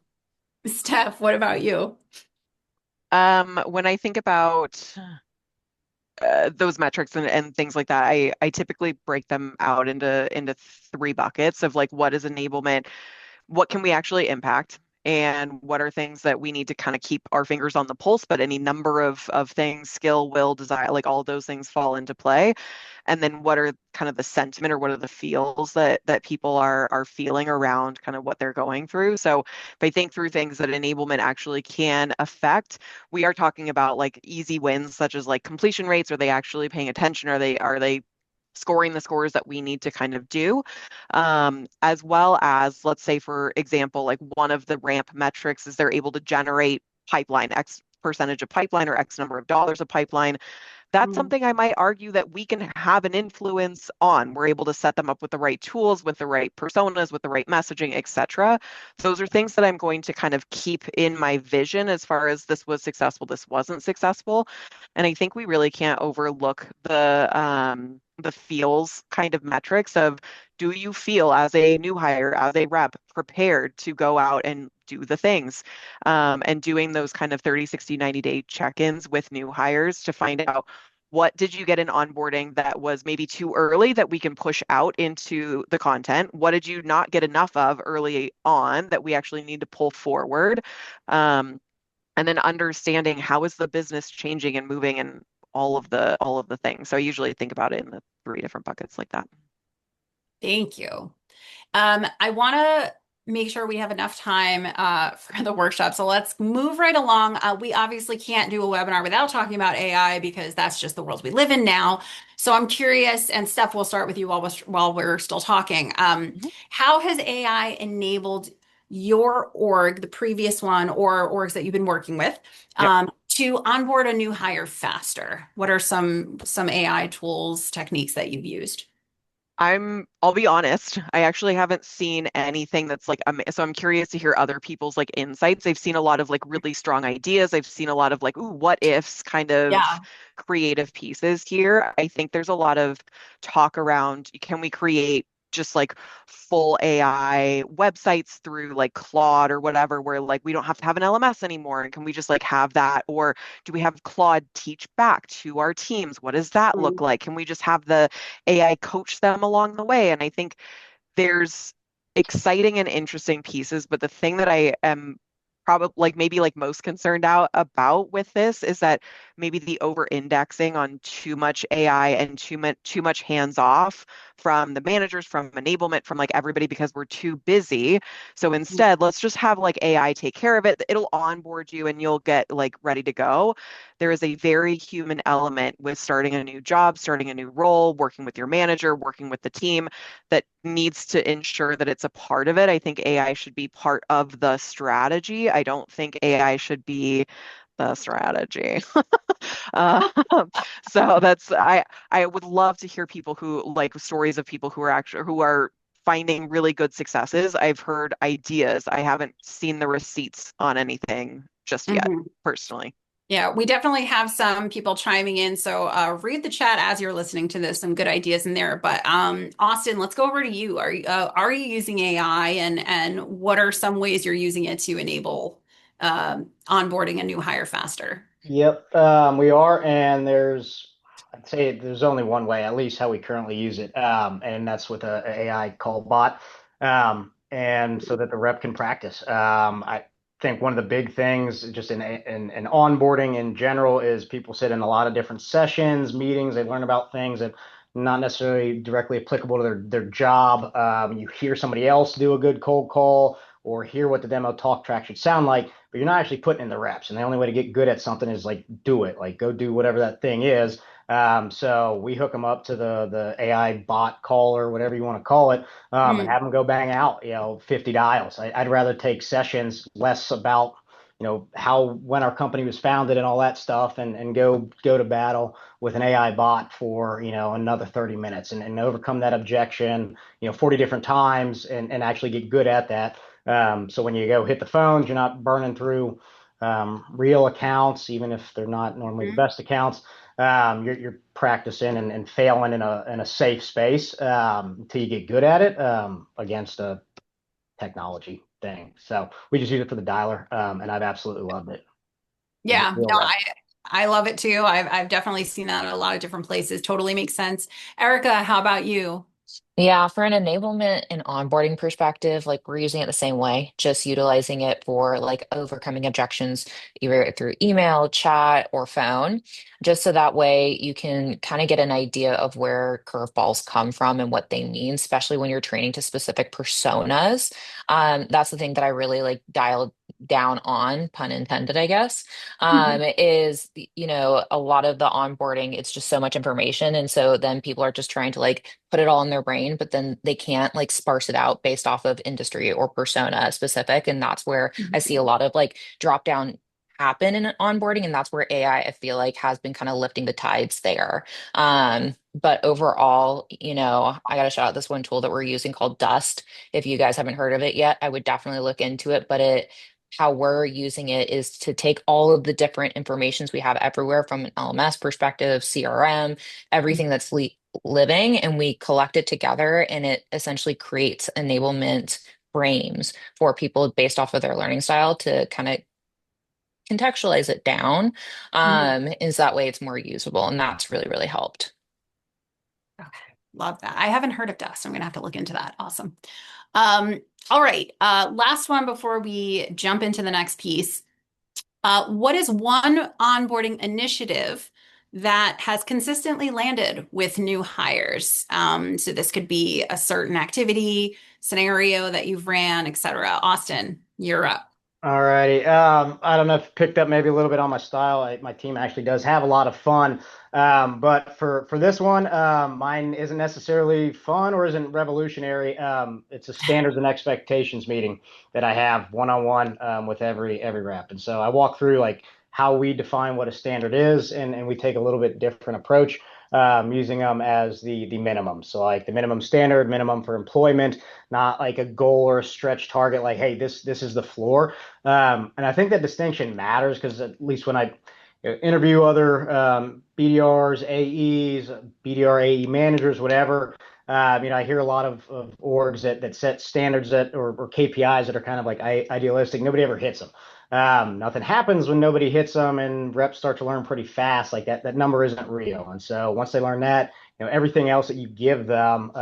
Steph, what about you? When I think about those metrics and things like that, I typically break them out into three buckets of like what is enablement, what can we actually impact, and what are things that we need to kind of keep our fingers on the pulse, but any number of things, skill, will, desire, like all of those things fall into play. And then what are kind of the sentiment or what are the feels that people are feeling around kind of what they're going through. So if I think through things that enablement actually can affect, we are talking about like easy wins such as like completion rates. Are they actually paying attention? Are they scoring the scores that we need to kind of do, as well as, let's say, for example, like one of the ramp metrics is they're able to generate pipeline, X percentage of pipeline or X number of dollars of pipeline. That's Mm. something I might argue that we can have an influence on. We're able to set them up with the right tools, with the right personas, with the right messaging, etc. Those are things that I'm going to kind of keep in my vision as far as this was successful, this wasn't successful. And I think we really can't overlook the feels kind of metrics of, do you feel as a new hire, as a rep, prepared to go out and do the things, and doing those kind of 30, 60, 90-day check-ins with new hires to find out what did you get in onboarding that was maybe too early that we can push out into the content? What did you not get enough of early on that we actually need to pull forward? And then understanding how is the business changing and moving and all of the things. So I usually think about it in the three different buckets like that. Thank you. I want to make sure we have enough time for the workshop. So let's move right along. We obviously can't do a webinar without talking about AI because that's just the world we live in now. So I'm curious, and Steph, we'll start with you while we're still talking. Mhm. How has AI enabled your org, the previous one, or orgs that you've been working with, Yep. to onboard a new hire faster? What are some AI tools, techniques that you've used? I'll be honest, I actually haven't seen anything that's like, so I'm curious to hear other people's like insights. I've seen a lot of like really strong ideas. I've seen a lot of like, ooh, what ifs kind of Yeah. creative pieces here. I think there's a lot of talk around, can we create just like full AI websites through like Claude or whatever, where like we don't have to have an LMS anymore. And can we just like have that? Or do we have Claude teach back to our teams? What does that look Mm. like? Can we just have the AI coach them along the way? And I think there's exciting and interesting pieces, but the thing that I am probably like maybe like most concerned out about with this is that maybe the over indexing on too much AI and too much hands off from the managers, from enablement, from like everybody because we're too busy. So instead, let's just have like AI take care of it. It'll onboard you and you'll get like ready to go. There is a very human element with starting a new job, starting a new role, working with your manager, working with the team that needs to ensure that it's a part of it. I think AI should be part of the strategy. I don't think AI should be the strategy. Uh, so that's I would love to hear people who like stories of people who are finding really good successes. I've heard ideas. I haven't seen the receipts on anything just yet, Mhm. personally. Yeah, we definitely have some people chiming in. So read the chat as you're listening to this. Some good ideas in there. But Austin, let's go over to you. Are you using AI, and what are some ways you're using it to enable onboarding a new hire faster? Yep, we are, and I'd say there's only one way, at least how we currently use it, and that's with a AI call bot, and so that the rep can practice. I think one of the big things just in onboarding in general is people sit in a lot of different sessions, meetings, they learn about things that not necessarily directly applicable to their job. You hear somebody else do a good cold call or hear what the demo talk track should sound like, but you're not actually putting in the reps. And the only way to get good at something is like do it, like go do whatever that thing is. So we hook them up to the AI bot caller, whatever you want to call it, and Mm, have them go bang out, 50 dials. I'd rather take sessions less about, how when our company was founded and all that stuff, and go to battle with an AI bot for, another 30 minutes and overcome that objection, 40 different times and actually get good at that. So when you go hit the phones, you're not burning through real accounts, even if they're not normally the mm. best accounts. You're practicing and failing in a safe space until you get good at it against a technology thing. So we just use it for the dialer, and I've absolutely loved it. and Yeah, real no, reps. I love it too. I've definitely seen that at a lot of different places. Totally makes sense. Erica, how about you? Yeah, for an enablement and onboarding perspective, like we're using it the same way, just utilizing it for like overcoming objections, either through email, chat, or phone, just so that way you can kind of get an idea of where curveballs come from and what they mean, especially when you're training to specific personas. That's the thing that I really like dialed down on, pun intended, I guess, is, a lot of the onboarding, it's just so much information. And so then people are just trying to like put it all in their brain, but then they can't like sparse it out based off of industry or persona specific. And that's where I see a lot of like drop down happen in onboarding. And that's where AI, I feel like, has been kind of lifting the tides there. But overall, I got to shout out this one tool that we're using called Dust. If you guys haven't heard of it yet, I would definitely look into it. But how we're using it is to take all of the different informations we have everywhere from an LMS perspective, CRM, everything that's living, and we collect it together, and it essentially creates enablement frames for people based off of their learning style to kind of contextualize it down. Mhm. Is that way it's more usable, and that's really, really helped. Okay, love that. I haven't heard of Dust. I'm gonna have to look into that. Awesome. Um, all right. Last one before we jump into the next piece. What is one onboarding initiative that has consistently landed with new hires? So this could be a certain activity, scenario that you've ran, etc. Austin, you're up. All righty. I don't know if you picked up maybe a little bit on my style. My team actually does have a lot of fun. But for this one, mine isn't necessarily fun or isn't revolutionary. It's a standards and expectations meeting that I have one-on-one with every rep. And so I walk through like how we define what a standard is, and we take a little bit different approach, using them as the minimum. So like the minimum standard, minimum for employment, not like a goal or a stretch target, like, hey, this is the floor. And I think that distinction matters because at least when I interview other BDRs, AEs, BDR AE managers, whatever, I hear a lot of orgs that set standards or KPIs that are kind of like idealistic. Nobody ever hits them. Nothing happens when nobody hits them, and reps start to learn pretty fast. Like that number isn't real. And so once they learn that, everything else that you give them,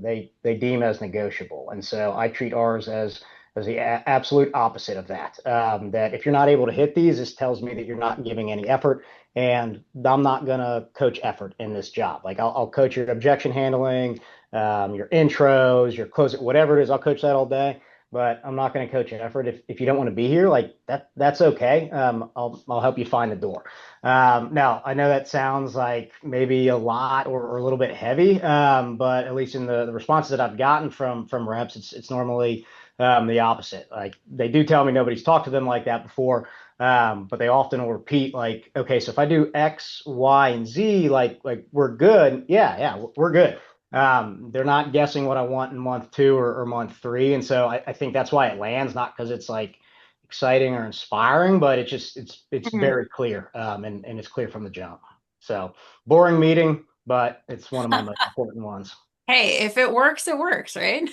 they deem as negotiable. And so I treat ours as the absolute opposite of that. That if you're not able to hit these, this tells me that you're not giving any effort, and I'm not gonna coach effort in this job. Like I'll coach your objection handling, your intros, your close, whatever it is. I'll coach that all day, but I'm not going to coach effort. If you don't want to be here, like that's okay. I'll help you find the door. Now I know that sounds like maybe a lot or a little bit heavy, but at least in the responses that I've gotten from reps, it's normally the opposite. Like they do tell me nobody's talked to them like that before, but they often will repeat like, okay, so if I do X, Y, and Z, like we're good. Yeah, we're good. They're not guessing what I want in month two or month three, and so I think that's why it lands, not because it's like exciting or inspiring, but it's Mhm. very clear, and it's clear from the jump. So boring meeting, but it's one of my most important ones. Hey, if it works, right?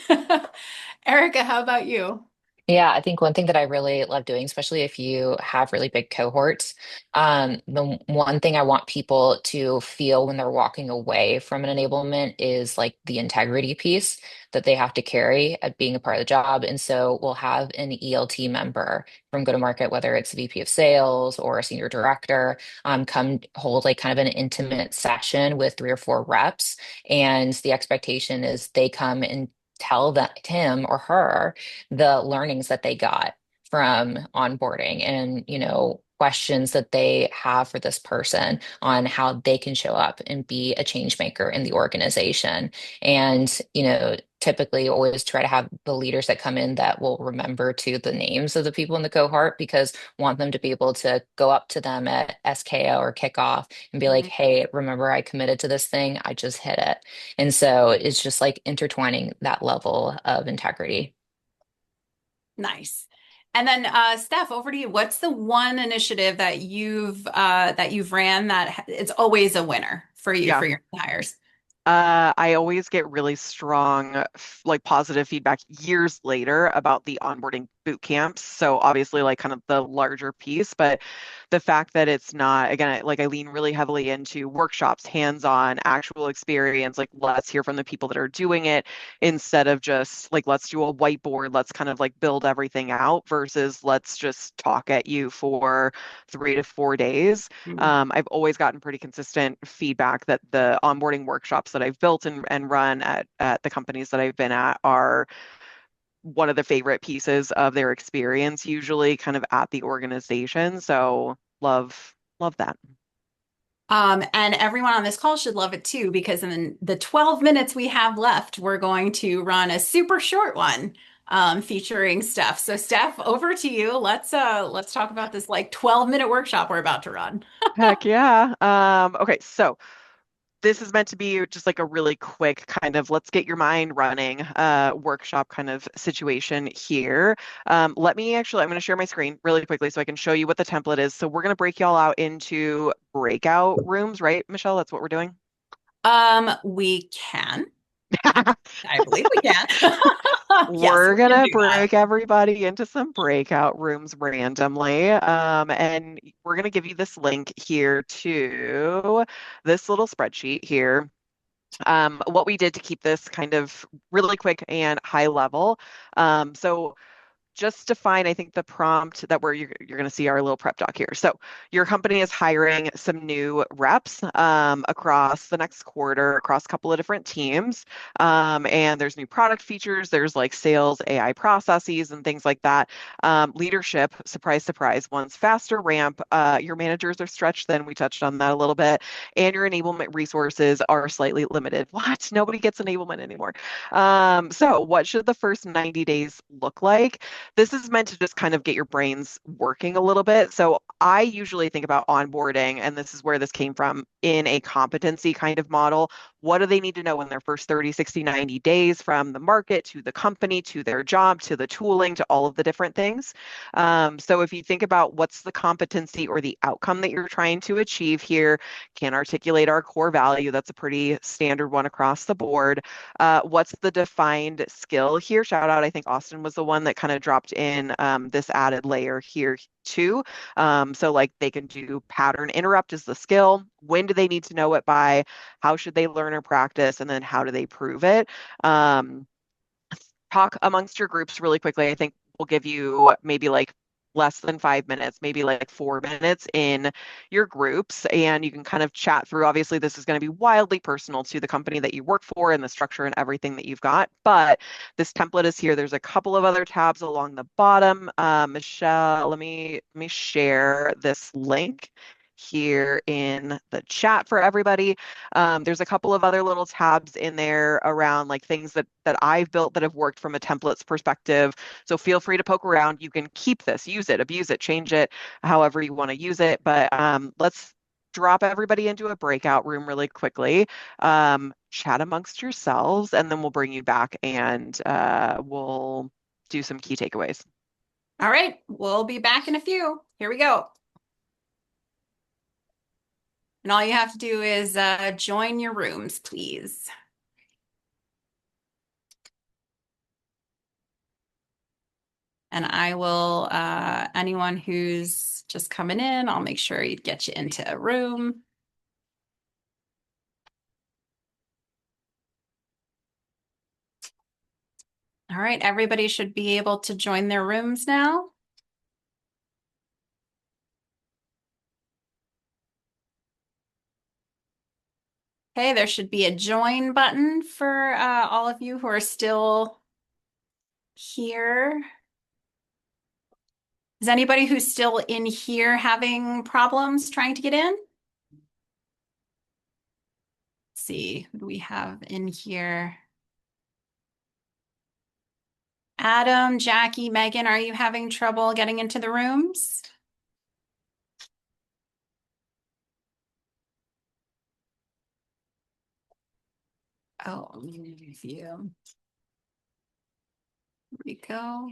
Erica, how about you? Yeah, I think one thing that I really love doing, especially if you have really big cohorts, the one thing I want people to feel when they're walking away from an enablement is like the integrity piece that they have to carry at being a part of the job. And so we'll have an ELT member from go-to-market, whether it's a VP of sales or a senior director, come hold like kind of an intimate session with 3 or 4 reps. And the expectation is they come and tell that him or her the learnings that they got from onboarding and, questions that they have for this person on how they can show up and be a change maker in the organization. And, typically always try to have the leaders that come in that will remember to the names of the people in the cohort because want them to be able to go up to them at SKO or kickoff and be like, Mhm. hey, remember I committed to this thing? I just hit it. And so it's just like intertwining that level of integrity. Nice. And then Steph, over to you. What's the one initiative that you've ran that it's always a winner for you Yeah. for your hires? I always get really strong, like positive feedback years later about the onboarding boot camps. So obviously, like kind of the larger piece, but the fact that it's not, again, like I lean really heavily into workshops, hands-on, actual experience. Like let's hear from the people that are doing it instead of just like let's do a whiteboard, let's kind of like build everything out versus let's just talk at you for 3 to 4 days. I've always gotten pretty consistent feedback that the onboarding workshops that I've built and run at the companies that I've been at are one of the favorite pieces of their experience, usually kind of at the organization. So love that. And everyone on this call should love it too, because in the 12 minutes we have left, we're going to run a super short one featuring Steph. So Steph, over to you. Let's talk about this like 12-minute workshop we're about to run. Heck yeah. Okay, so this is meant to be just like a really quick kind of let's get your mind running workshop kind of situation here. I'm going to share my screen really quickly so I can show you what the template is. So we're going to break y'all out into breakout rooms, right, Michelle? That's what we're doing. We can. I believe we can. Yes, We're we can gonna do that. break everybody into some breakout rooms randomly. And we're gonna give you this link here to this little spreadsheet here. What we did to keep this kind of really quick and high level. So just define, I think, the prompt that you're going to see our little prep doc here. So your company is hiring some new reps across the next quarter, across a couple of different teams. And there's new product features. There's like sales AI processes and things like that. Leadership, surprise, surprise, wants faster ramp. Your managers are stretched thin. We touched on that a little bit. And your enablement resources are slightly limited. What? Nobody gets enablement anymore. So what should the first 90 days look like? This is meant to just kind of get your brains working a little bit. So I usually think about onboarding, and this is where this came from, in a competency kind of model. What do they need to know in their first 30, 60, 90 days, from the market to the company to their job to the tooling to all of the different things? So if you think about what's the competency or the outcome that you're trying to achieve here, can articulate our core value. That's a pretty standard one across the board. What's the defined skill here? Shout out, I think Austin was the one that kind of dropped in this added layer here too. So like they can do pattern interrupt is the skill. When do they need to know it by? How should they learn or practice? And then how do they prove it? Talk amongst your groups really quickly. I think we'll give you maybe like less than 5 minutes, maybe like 4 minutes in your groups, and you can kind of chat through. Obviously, this is going to be wildly personal to the company that you work for and the structure and everything that you've got. But this template is here. There's a couple of other tabs along the bottom. Michelle, let me share this link here in the chat for everybody. There's a couple of other little tabs in there around like things that I've built that have worked from a templates perspective. So feel free to poke around. You can keep this, use it, abuse it, change it, however you want to use it. But let's drop everybody into a breakout room really quickly. Chat amongst yourselves, and then we'll bring you back and we'll do some key takeaways. All right, we'll be back in a few. Here we go. And all you have to do is join your rooms, please. And I will, anyone who's just coming in, I'll make sure you get you into a room. All right, everybody should be able to join their rooms now. Okay, there should be a join button for all of you who are still here. Is anybody who's still in here having problems trying to get in? Let's see, who do we have in here? Adam, Jackie, Megan, are you having trouble getting into the rooms? Oh, let me review. Rico.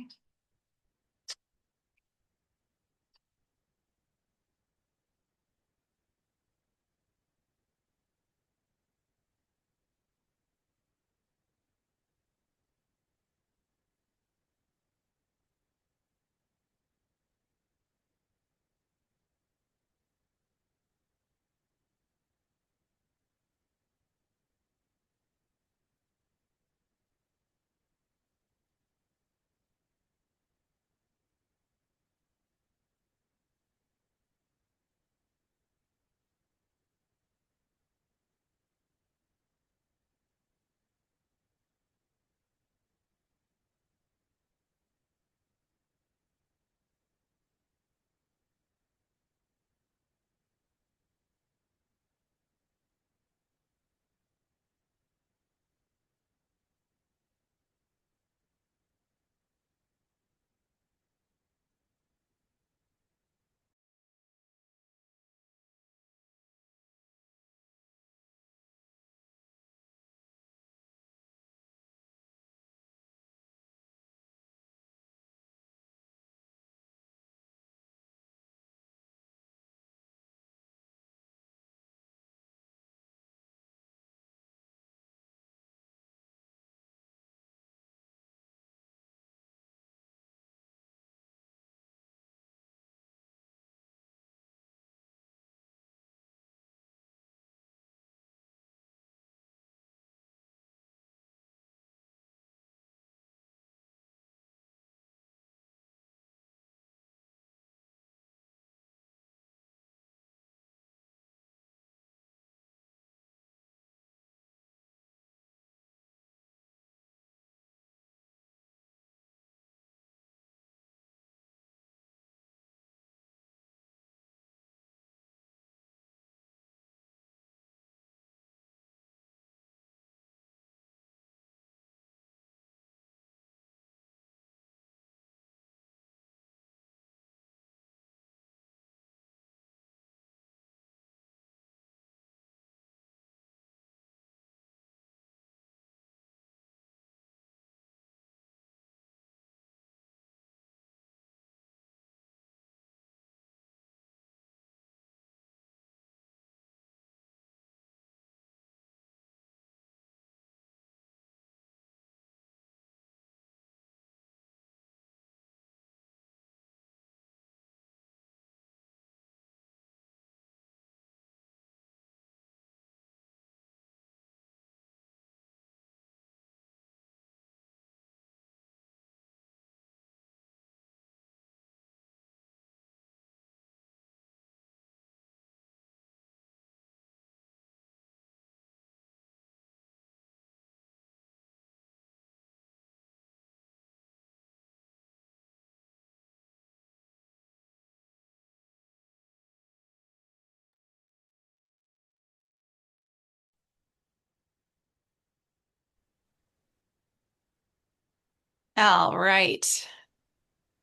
All right.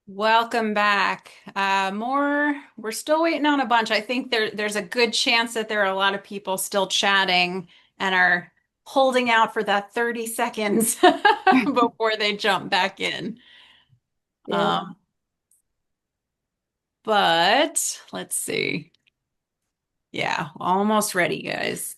Welcome back. We're still waiting on a bunch. I think there's a good chance that there are a lot of people still chatting and are holding out for that 30 seconds before they jump back in. Yeah. Um, but let's see. Yeah, almost ready, guys.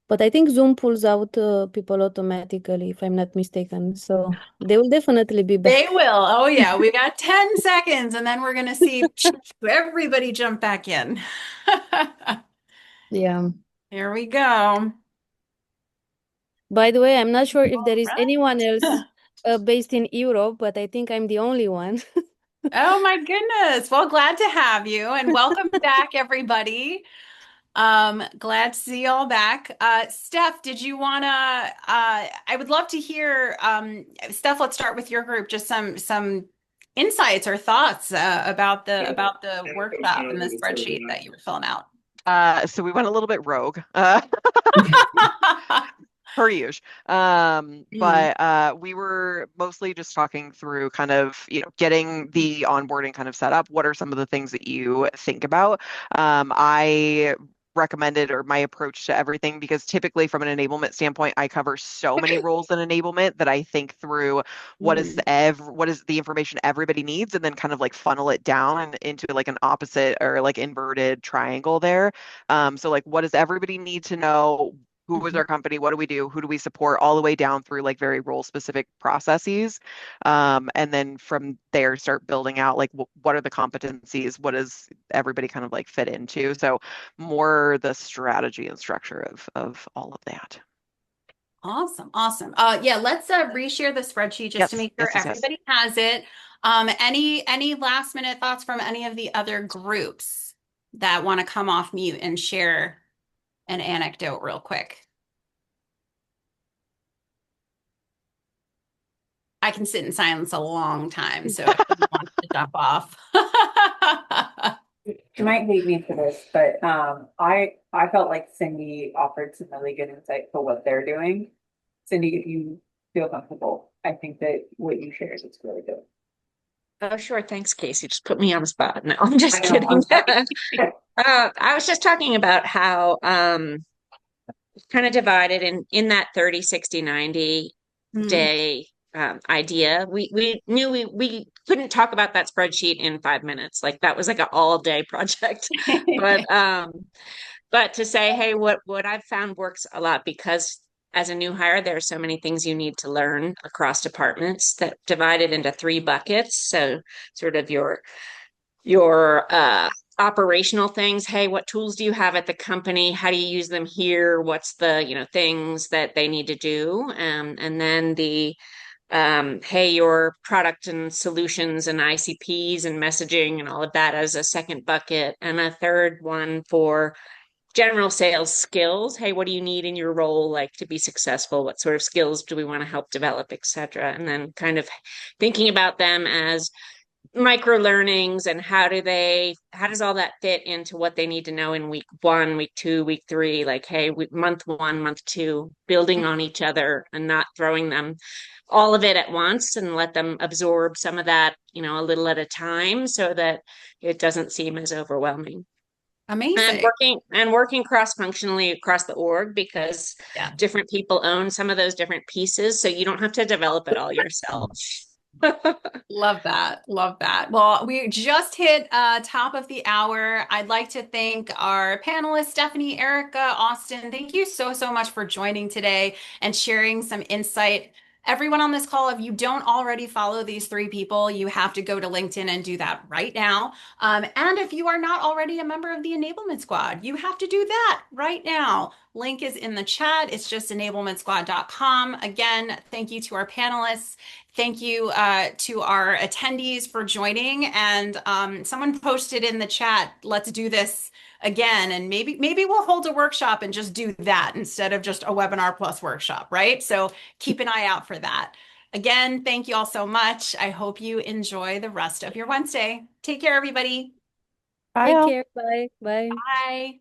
But I think Zoom pulls out people automatically, if I'm not mistaken. So they will definitely be They back. will. Oh, yeah. We got 10 seconds and then we're going to see everybody jump back in. Yeah. Here we go. By the way, I'm not sure if All there is anyone else right. based in Europe, but I think I'm the only one. Oh my goodness. Well, glad to have you and welcome back, everybody. Glad to see you all back. Steph, did you wanna I would love to hear Steph, let's start with your group, just some insights or thoughts about the workshop and the spreadsheet that you were filling out. So we went a little bit rogue. Per usual. But we were mostly just talking through kind of, getting the onboarding kind of set up. What are some of the things that you think about? I recommended or my approach to everything because typically from an enablement standpoint, I cover so many roles in enablement that I think through what is the information everybody needs and then kind of like funnel it down into like an opposite or like inverted triangle there. So like what does everybody need to know? Who is our company? What do we do? Who do we support? All the way down through like very role specific processes. And then from there, start building out like what are the competencies? What does everybody kind of like fit into? So more the strategy and structure of all of that. Awesome. Awesome. Yeah, let's reshare the spreadsheet just to Yes, make sure yes. everybody has it. Any last minute thoughts from any of the other groups that want to come off mute and share an anecdote real quick? I can sit in silence a long time, so if someone wants to jump off. You might hate me for this, but I felt like Cindy offered some really good insight for what they're doing. Cindy, if you feel comfortable, I think that what you shared is really good. Oh, sure. Thanks, Casey. Just put me on the spot. No, I'm just I know, kidding. I'm sorry. I was just talking about how kind of divided in that 30, 60, 90 day idea. We knew we couldn't talk about that spreadsheet in 5 minutes. Like that was like an all day project. But to say, hey, what I've found works a lot because as a new hire, there are so many things you need to learn across departments that divided into three buckets. So sort of your operational things. Hey, what tools do you have at the company? How do you use them here? What's the, things that they need to do? And then the hey, your product and solutions and ICPs and messaging and all of that as a second bucket. And a third one for general sales skills. Hey, what do you need in your role like to be successful? What sort of skills do we want to help develop, etc. And then kind of thinking about them as micro learnings and how does all that fit into what they need to know in week 1, week 2, week 3, like hey, month 1, month 2, building on each other and not throwing them all of it at once and let them absorb some of that, a little at a time so that it doesn't seem as overwhelming. Amazing. And working cross-functionally across the org because Yeah. different people own some of those different pieces, so you don't have to develop it all yourself. Love that. Love that. Well, we just hit top of the hour. I'd like to thank our panelists, Stephanie, Erica, Austin. Thank you so, so much for joining today and sharing some insight. Everyone on this call, if you don't already follow these three people, you have to go to LinkedIn and do that right now. And if you are not already a member of the Enablement Squad, you have to do that right now. Link is in the chat. It's just enablementsquad.com. Again, thank you to our panelists. Thank you to our attendees for joining. And someone posted in the chat, let's do this again. And maybe we'll hold a workshop and just do that instead of just a webinar plus workshop, right? So keep an eye out for that. Again, thank you all so much. I hope you enjoy the rest of your Wednesday. Take care, everybody. Take care. Bye. Bye. Bye.